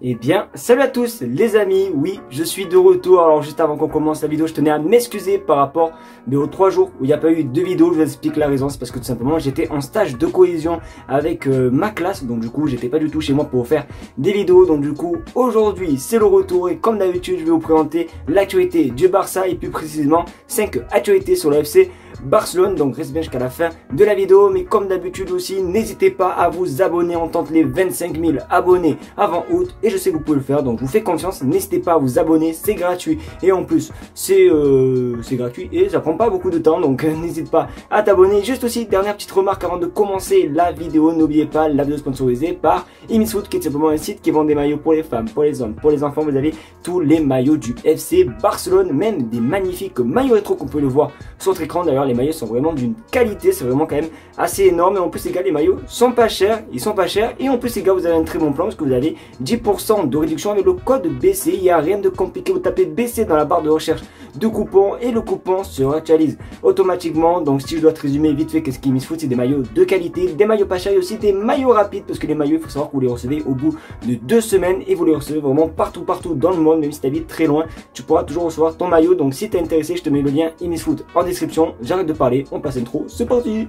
Eh bien, salut à tous les amis, oui, je suis de retour. Alors juste avant qu'on commence la vidéo, je tenais à m'excuser par rapport aux 3 jours où il n'y a pas eu de vidéo. Je vous explique la raison, c'est parce que tout simplement j'étais en stage de cohésion avec ma classe. Donc du coup, j'étais pas du tout chez moi pour faire des vidéos. Donc du coup, aujourd'hui, c'est le retour et comme d'habitude, je vais vous présenter l'actualité du Barça et plus précisément 5 actualités sur le FC Barcelone. Donc reste bien jusqu'à la fin de la vidéo, mais comme d'habitude aussi, n'hésitez pas à vous abonner. On tente les 25 000 abonnés avant août et je sais que vous pouvez le faire, donc je vous fais confiance. N'hésitez pas à vous abonner, c'est gratuit et en plus c'est gratuit et ça prend pas beaucoup de temps, donc n'hésite pas à t'abonner. Juste aussi, dernière petite remarque avant de commencer la vidéo, n'oubliez pas la vidéo sponsorisée par Imisfoot, qui est simplement un site qui vend des maillots pour les femmes, pour les hommes, pour les enfants. Vous avez tous les maillots du FC Barcelone, même des magnifiques maillots rétro qu'on peut le voir sur votre écran. D'ailleurs les maillots sont vraiment d'une qualité, c'est vraiment quand même assez énorme. Et en plus les gars, les maillots sont pas chers, ils sont pas chers. Et en plus les gars, vous avez un très bon plan parce que vous avez 10% de réduction avec le code BC. Il n'y a rien de compliqué, vous tapez BC dans la barre de recherche de coupons et le coupon se réactualise automatiquement. Donc si je dois te résumer vite fait, qu'est-ce qui Misfoot, c'est des maillots de qualité, des maillots pas chers et aussi des maillots rapides, parce que les maillots, il faut savoir que vous les recevez au bout de 2 semaines et vous les recevez vraiment partout dans le monde. Même si tu habites très loin, tu pourras toujours recevoir ton maillot. Donc si tu es intéressé, je te mets le lien Imisfoot en description. J'arrête de parler, on passe l'intro, c'est parti.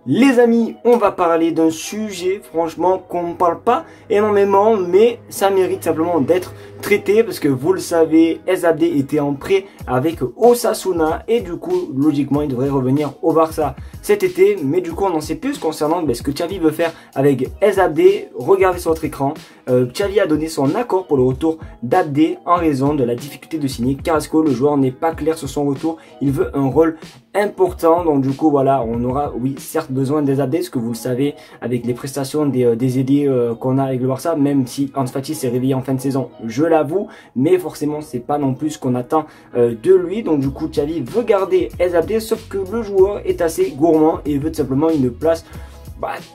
Les amis, on va parler d'un sujet franchement qu'on ne parle pas énormément, mais ça mérite simplement d'être traité parce que vous le savez, El Abde était en prêt avec Osasuna et du coup logiquement il devrait revenir au Barça cet été. Mais du coup on en sait plus concernant ce que Xavi veut faire avec El Abde. Regardez sur votre écran, Xavi a donné son accord pour le retour d'Abde en raison de la difficulté de signer Carrasco. Le joueur n'est pas clair sur son retour, il veut un rôle important. Donc du coup voilà, on aura oui certes besoin d'El Abde, ce que vous le savez avec les prestations des ailiers qu'on a avec le Barça, même si Ansu Fati s'est réveillé en fin de saison, je l'avoue, mais forcément c'est pas non plus ce qu'on attend de lui. Donc du coup Xavi veut garder El Abde, sauf que le joueur est assez gourmand et veut tout simplement une place,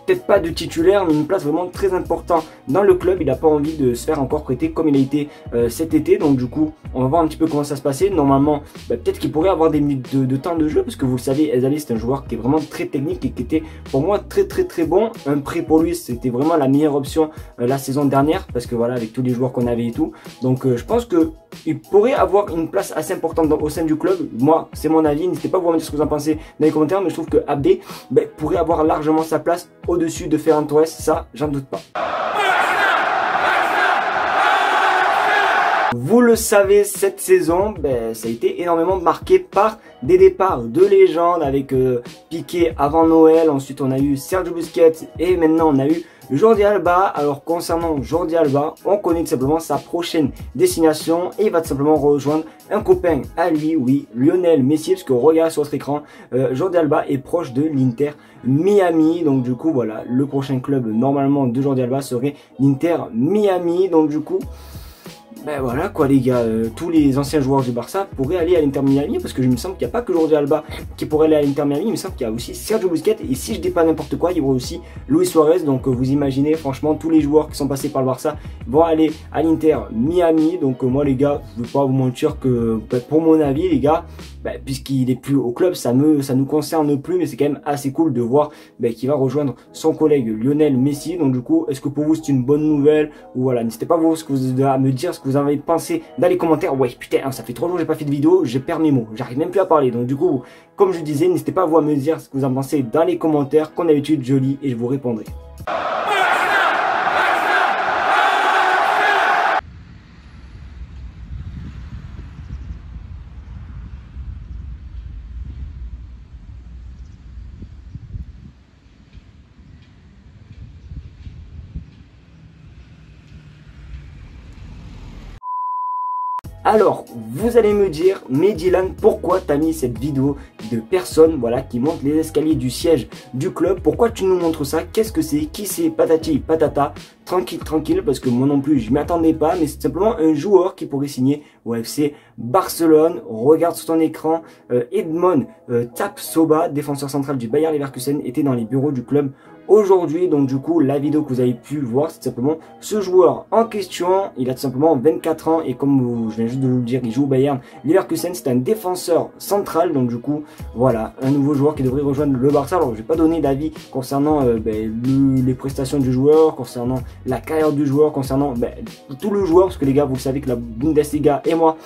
peut-être pas de titulaire, mais une place vraiment très importante dans le club. Il n'a pas envie de se faire encore prêter comme il a été cet été. Donc du coup, on va voir un petit peu comment ça se passait. Normalement, peut-être qu'il pourrait avoir des minutes de temps de jeu, parce que vous le savez, El Abde c'est un joueur qui est vraiment très technique et qui était pour moi très bon. Un prêt pour lui, c'était vraiment la meilleure option la saison dernière, parce que voilà, avec tous les joueurs qu'on avait et tout. Donc je pense que il pourrait avoir une place assez importante au sein du club. Moi, c'est mon avis. N'hésitez pas à vous dire ce que vous en pensez dans les commentaires, mais je trouve que Abde pourrait avoir largement sa place au-dessus de Ferran Torres, ça j'en doute pas. Vous le savez, cette saison, ça a été énormément marqué par des départs de légendes avec Piqué avant Noël, ensuite on a eu Sergio Busquets et maintenant on a eu Jordi Alba. Alors concernant Jordi Alba, on connaît tout simplement sa prochaine destination et il va tout simplement rejoindre un copain à lui, oui, Lionel Messi, parce que regardez sur votre écran, Jordi Alba est proche de l'Inter Miami. Donc du coup voilà, le prochain club normalement de Jordi Alba serait l'Inter Miami. Donc du coup voilà quoi les gars, tous les anciens joueurs du Barça pourraient aller à l'Inter Miami, parce que je me semble qu'il n'y a pas que Jordi Alba qui pourrait aller à l'Inter Miami. Il me semble qu'il y a aussi Sergio Busquets et si je dis pas n'importe quoi, il y aura aussi Luis Suarez. Donc vous imaginez franchement tous les joueurs qui sont passés par le Barça vont aller à l'Inter Miami. Donc moi les gars, je ne veux pas vous mentir que pour mon avis les gars, puisqu'il est plus au club, ça nous concerne plus, mais c'est quand même assez cool de voir qu'il va rejoindre son collègue Lionel Messi. Donc du coup, est-ce que pour vous c'est une bonne nouvelle ou voilà, n'hésitez pas à me dire ce que vous avez pensé dans les commentaires. Ouais putain, ça fait 3 jours que j'ai pas fait de vidéo, je perds mes mots, j'arrive même plus à parler. Donc du coup, comme je disais, n'hésitez pas à me dire ce que vous en pensez dans les commentaires. Comme d'habitude, je lis et je vous répondrai. Alors, vous allez me dire, mais Dylan, pourquoi t'as mis cette vidéo de personnes qui montent les escaliers du siège du club? Pourquoi tu nous montres ça? Qu'est-ce que c'est? Qui c'est? Patati, patata. Tranquille, parce que moi non plus, je m'y attendais pas, mais c'est simplement un joueur qui pourrait signer au FC Barcelone. Regarde sur ton écran, Edmond Tapsoba, défenseur central du Bayer Leverkusen, était dans les bureaux du club aujourd'hui. Donc du coup la vidéo que vous avez pu voir, c'est simplement ce joueur en question. Il a tout simplement 24 ans et comme je viens juste de vous le dire, il joue au Bayern Leverkusen. C'est un défenseur central, donc du coup voilà, un nouveau joueur qui devrait rejoindre le Barça. Alors je vais pas donner d'avis concernant les prestations du joueur, concernant la carrière du joueur, concernant tout le joueur, parce que les gars, vous savez que la Bundesliga et moi,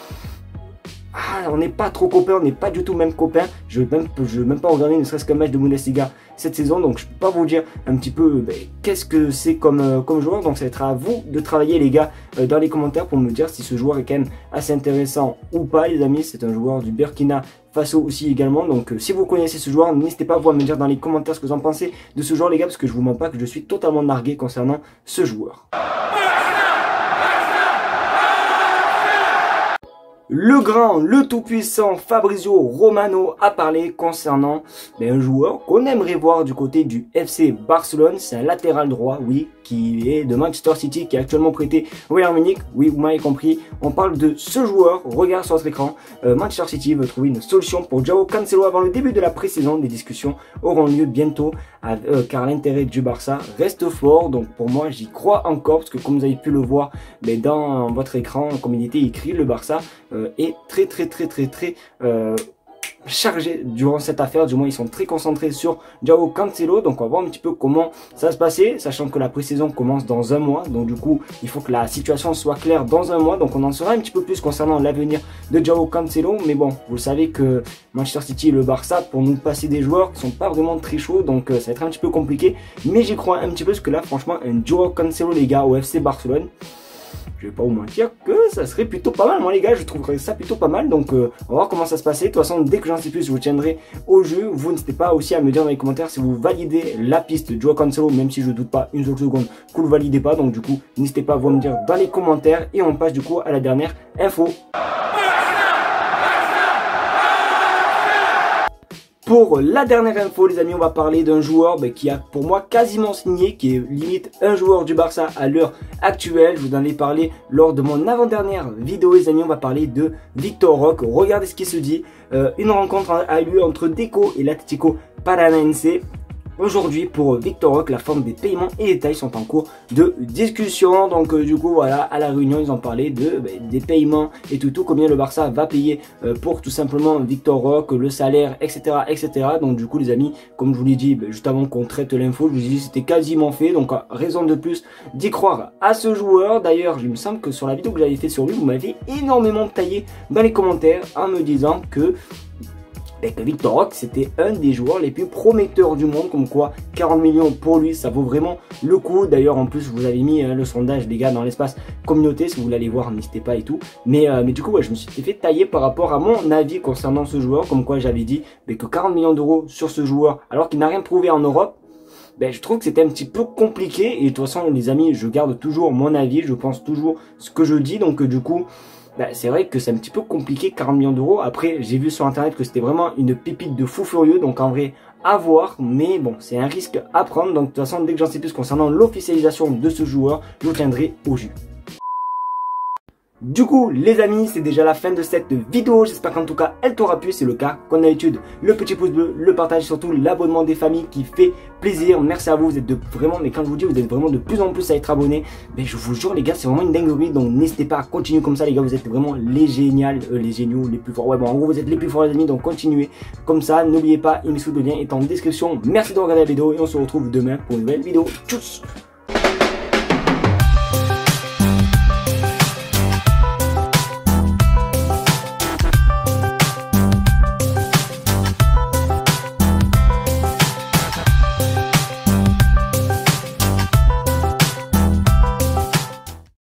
on n'est pas trop copains, on n'est pas du tout même copains. Je veux même pas regarder ne serait-ce qu'un match de Bundesliga cette saison, donc je peux pas vous dire un petit peu qu'est-ce que c'est comme joueur. Donc ça va être à vous de travailler les gars dans les commentaires pour me dire si ce joueur est quand même assez intéressant ou pas les amis. C'est un joueur du Burkina Faso aussi également, donc si vous connaissez ce joueur, n'hésitez pas à me dire dans les commentaires ce que vous en pensez de ce joueur les gars, parce que je vous mens pas que je suis totalement nargué concernant ce joueur. Le grand, le tout-puissant Fabrizio Romano a parlé concernant un joueur qu'on aimerait voir du côté du FC Barcelone. C'est un latéral droit, oui, qui est de Manchester City, qui est actuellement prêté au Bayern Munich. Oui, vous m'avez compris, on parle de ce joueur. Regarde sur votre écran, Manchester City veut trouver une solution pour João Cancelo avant le début de la pré-saison. Des discussions auront lieu bientôt, car l'intérêt du Barça reste fort. Donc pour moi, j'y crois encore, parce que comme vous avez pu le voir dans votre écran, comme il était écrit, le Barça est très chargé durant cette affaire. Du moins ils sont très concentrés sur João Cancelo. Donc on va voir un petit peu comment ça va se passer, sachant que la pré-saison commence dans un mois. Donc du coup il faut que la situation soit claire dans un mois. Donc on en saura un petit peu plus concernant l'avenir de João Cancelo. Mais bon, vous savez que Manchester City et le Barça, pour nous passer des joueurs qui sont pas vraiment très chauds, donc ça va être un petit peu compliqué. Mais j'y crois un petit peu, parce que là franchement un João Cancelo les gars au FC Barcelone, je vais pas vous mentir que ça serait plutôt pas mal. Moi les gars, je trouverais ça plutôt pas mal. Donc on va voir comment ça se passer. De toute façon, dès que j'en sais plus, je vous tiendrai au jeu. Vous n'hésitez pas aussi à me dire dans les commentaires si vous validez la piste de João Cancelo, même si je doute pas une seule seconde que vous le validez pas. Donc du coup, n'hésitez pas à vous me dire dans les commentaires. Et on passe du coup à la dernière info. Pour la dernière info les amis, on va parler d'un joueur qui a pour moi quasiment signé, qui est limite un joueur du Barça à l'heure actuelle. Je vous en ai parlé lors de mon avant-dernière vidéo les amis. On va parler de Victor Roque. Regardez ce qui se dit. Une rencontre a eu lieu entre Deco et l'Atlético Paranaense. Aujourd'hui pour Victor Roque, la forme des paiements et les détails sont en cours de discussion. Donc du coup voilà, à la réunion ils ont parlé des paiements et tout combien le Barça va payer pour tout simplement Victor Roque, le salaire, etc. Donc du coup les amis, comme je vous l'ai dit juste avant qu'on traite l'info, je vous ai dit c'était quasiment fait. Donc raison de plus d'y croire à ce joueur. D'ailleurs il me semble que sur la vidéo que j'avais fait sur lui, vous m'avez énormément taillé dans les commentaires en me disant que Victor Roque c'était un des joueurs les plus prometteurs du monde, comme quoi 40 millions pour lui ça vaut vraiment le coup. D'ailleurs en plus vous avez mis le sondage les gars dans l'espace communauté, si vous voulez aller voir n'hésitez pas et tout. Mais du coup je me suis fait tailler par rapport à mon avis concernant ce joueur, comme quoi j'avais dit que 40 millions d'euros sur ce joueur alors qu'il n'a rien prouvé en Europe, je trouve que c'était un petit peu compliqué. Et de toute façon les amis, je garde toujours mon avis, je pense toujours ce que je dis. Donc du coup c'est vrai que c'est un petit peu compliqué 40 millions d'euros. Après j'ai vu sur internet que c'était vraiment une pépite de fou furieux, donc en vrai à voir, mais bon c'est un risque à prendre. Donc de toute façon dès que j'en sais plus concernant l'officialisation de ce joueur, je vous tiendrai au jus. Du coup les amis, c'est déjà la fin de cette vidéo, j'espère qu'en tout cas elle t'aura plu. C'est le cas, comme d'habitude, le petit pouce bleu, le partage, surtout l'abonnement des familles qui fait plaisir. Merci à vous, vous êtes vraiment, mais quand je vous dis vous êtes vraiment de plus en plus à être abonnés, je vous jure les gars c'est vraiment une dinguerie. Donc n'hésitez pas à continuer comme ça les gars, vous êtes vraiment les géniaux, les plus forts. Ouais bon en gros vous êtes les plus forts les amis, donc continuez comme ça. N'oubliez pas, le lien est en description. Merci de regarder la vidéo et on se retrouve demain pour une nouvelle vidéo. Tchuss.